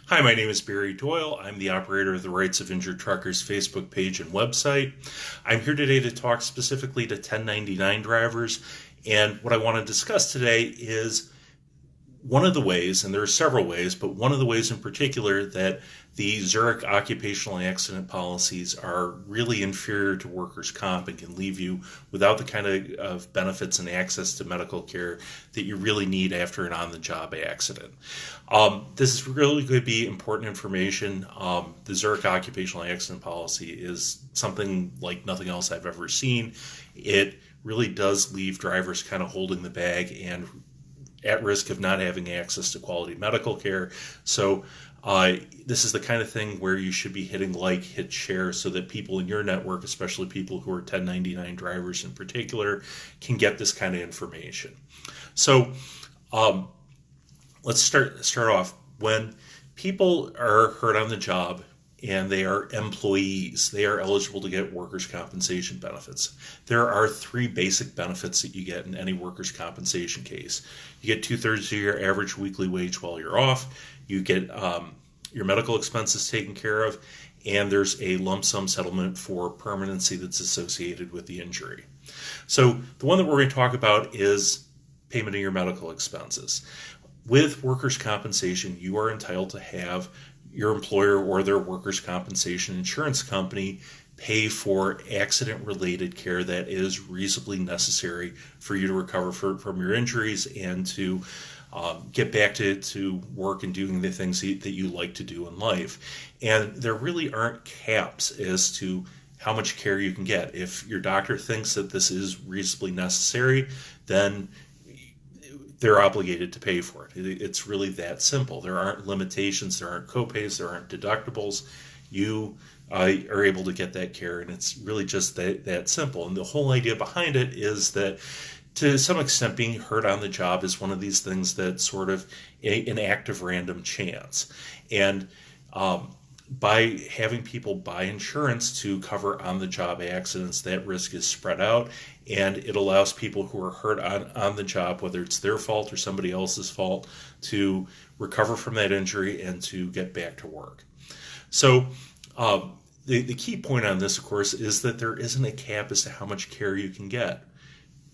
Hi, my name is Barry Doyle. I'm the operator of the Rights of Injured Truckers Facebook page and website. I'm here today to talk specifically to 1099 drivers, and what I want to discuss today is one of the ways, and there are several ways, but one of the ways in particular that the Zurich occupational accident policies are really inferior to workers' comp and can leave you without the kind of benefits and access to medical care that you really need after an on-the-job accident. This is really going to be important information. The Zurich occupational accident policy is something like nothing else I've ever seen. It really does leave drivers kind of holding the bag and at risk of not having access to quality medical care. So this is the kind of thing where you should be hitting like, hit share, so that people in your network, especially people who are 1099 drivers in particular, can get this kind of information. So let's start off. When people are hurt on the job and they are employees, they are eligible to get workers' compensation benefits. There are three basic benefits that you get in any workers' compensation case. You get 2/3 of your average weekly wage while you're off. You get your medical expenses taken care of, and there's a lump sum settlement for permanency that's associated with the injury. So the one that we're going to talk about is payment of your medical expenses. With workers' compensation, you are entitled to have your employer or their workers' compensation insurance company pay for accident-related care that is reasonably necessary for you to recover from your injuries and to get back to work and doing the things that you like to do in life. And there really aren't caps as to how much care you can get. If your doctor thinks that this is reasonably necessary, then they're obligated to pay for it. It's really that simple. There aren't limitations, there aren't copays, there aren't deductibles. You are able to get that care, and it's really just that simple. And the whole idea behind it is that, to some extent, being hurt on the job is one of these things that's sort of an act of random chance. And by having people buy insurance to cover on-the-job accidents, that risk is spread out, and it allows people who are hurt on the job, whether it's their fault or somebody else's fault, to recover from that injury and to get back to work. So the key point on this, of course, is that there isn't a cap as to how much care you can get.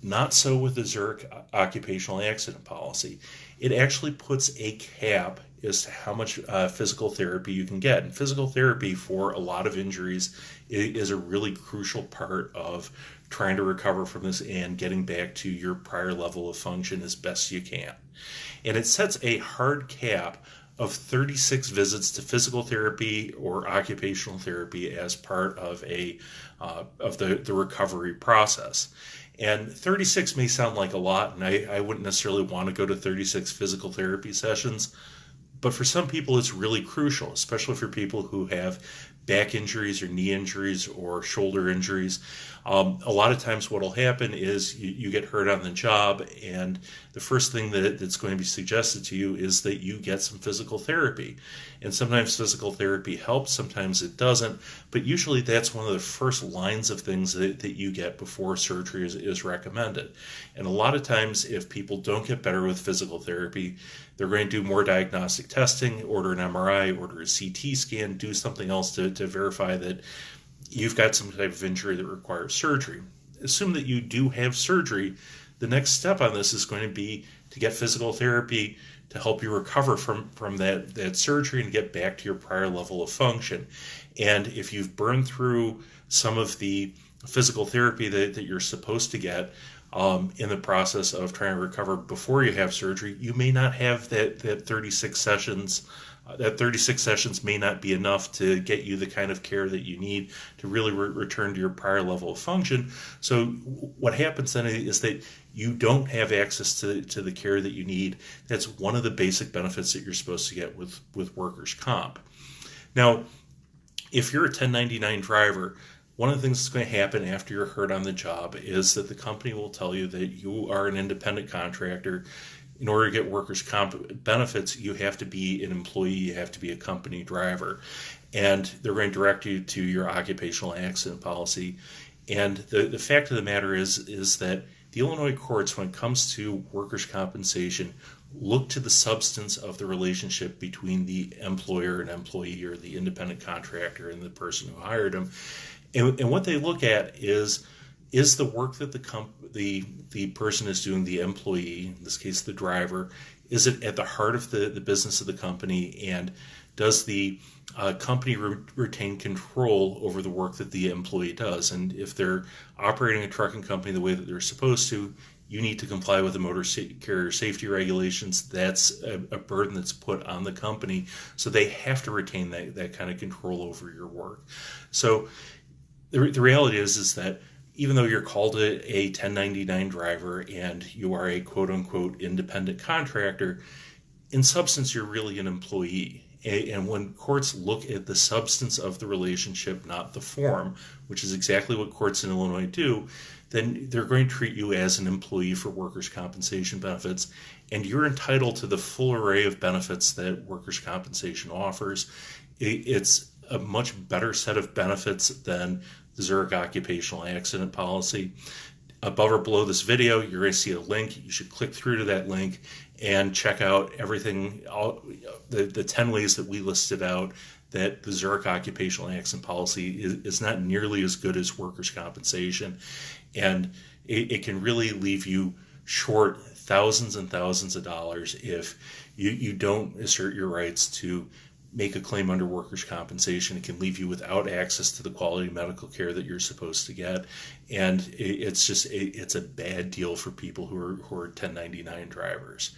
Not so with the Zurich occupational accident policy. It actually puts a cap as to how much physical therapy you can get. And physical therapy for a lot of injuries is a really crucial part of trying to recover from this and getting back to your prior level of function as best you can. And it sets a hard cap of 36 visits to physical therapy or occupational therapy as part of the recovery process. And 36 may sound like a lot, and I wouldn't necessarily want to go to 36 physical therapy sessions, but for some people it's really crucial, especially for people who have back injuries or knee injuries or shoulder injuries. A lot of times what will happen is you get hurt on the job, and the first thing that's going to be suggested to you is that you get some physical therapy. And sometimes physical therapy helps, sometimes it doesn't, but usually that's one of the first lines of things that you get before surgery is recommended. And a lot of times if people don't get better with physical therapy, they're going to do more diagnostic testing, order an MRI, order a CT scan, do something else to verify that you've got some type of injury that requires surgery. Assume that you do have surgery. The next step on this is going to be to get physical therapy to help you recover from that surgery and get back to your prior level of function. And if you've burned through some of the physical therapy that you're supposed to get in the process of trying to recover before you have surgery, you may not have that 36 sessions. That 36 sessions may not be enough to get you the kind of care that you need to really return to your prior level of function. So what happens then is that you don't have access to the care that you need. That's one of the basic benefits that you're supposed to get with workers' comp. Now, if you're a 1099 driver, one of the things that's going to happen after you're hurt on the job is that the company will tell you that you are an independent contractor. In order to get workers' comp benefits, you have to be an employee, you have to be a company driver. And they're going to direct you to your occupational accident policy. And the fact of the matter is that the Illinois courts, when it comes to workers' compensation, look to the substance of the relationship between the employer and employee, or the independent contractor and the person who hired him. And what they look at is the work that the person is doing, the employee, in this case the driver, is it at the heart of the business of the company, and does the company retain control over the work that the employee does? And if they're operating a trucking company the way that they're supposed to, you need to comply with the motor carrier safety regulations. That's a burden that's put on the company, so they have to retain that kind of control over your work. So the reality is that even though you're called a 1099 driver and you are a quote-unquote independent contractor, in substance you're really an employee. And when courts look at the substance of the relationship, not the form, which is exactly what courts in Illinois do, then they're going to treat you as an employee for workers' compensation benefits, and you're entitled to the full array of benefits that workers' compensation offers. It's a much better set of benefits than the Zurich occupational accident policy. Above or below this video, you're going to see a link. You should click through to that link and check out everything, the 10 ways that we listed out that the Zurich occupational accident policy is not nearly as good as workers' compensation. And it can really leave you short thousands and thousands of dollars if you don't assert your rights to make a claim under workers' compensation. It can leave you without access to the quality medical care that you're supposed to get, and it's a bad deal for people who are 1099 drivers.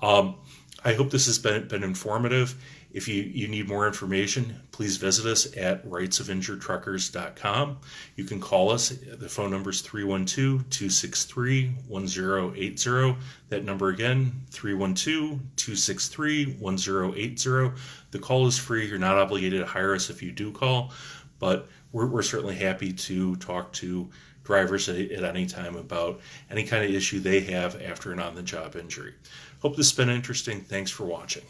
I hope this has been informative. If you need more information, please visit us at rightsofinjuredtruckers.com. You can call us. The phone number is 312-263-1080. That number again, 312-263-1080. The call is free. You're not obligated to hire us if you do call, but we're certainly happy to talk to drivers at any time about any kind of issue they have after an on-the-job injury. Hope this has been interesting. Thanks for watching.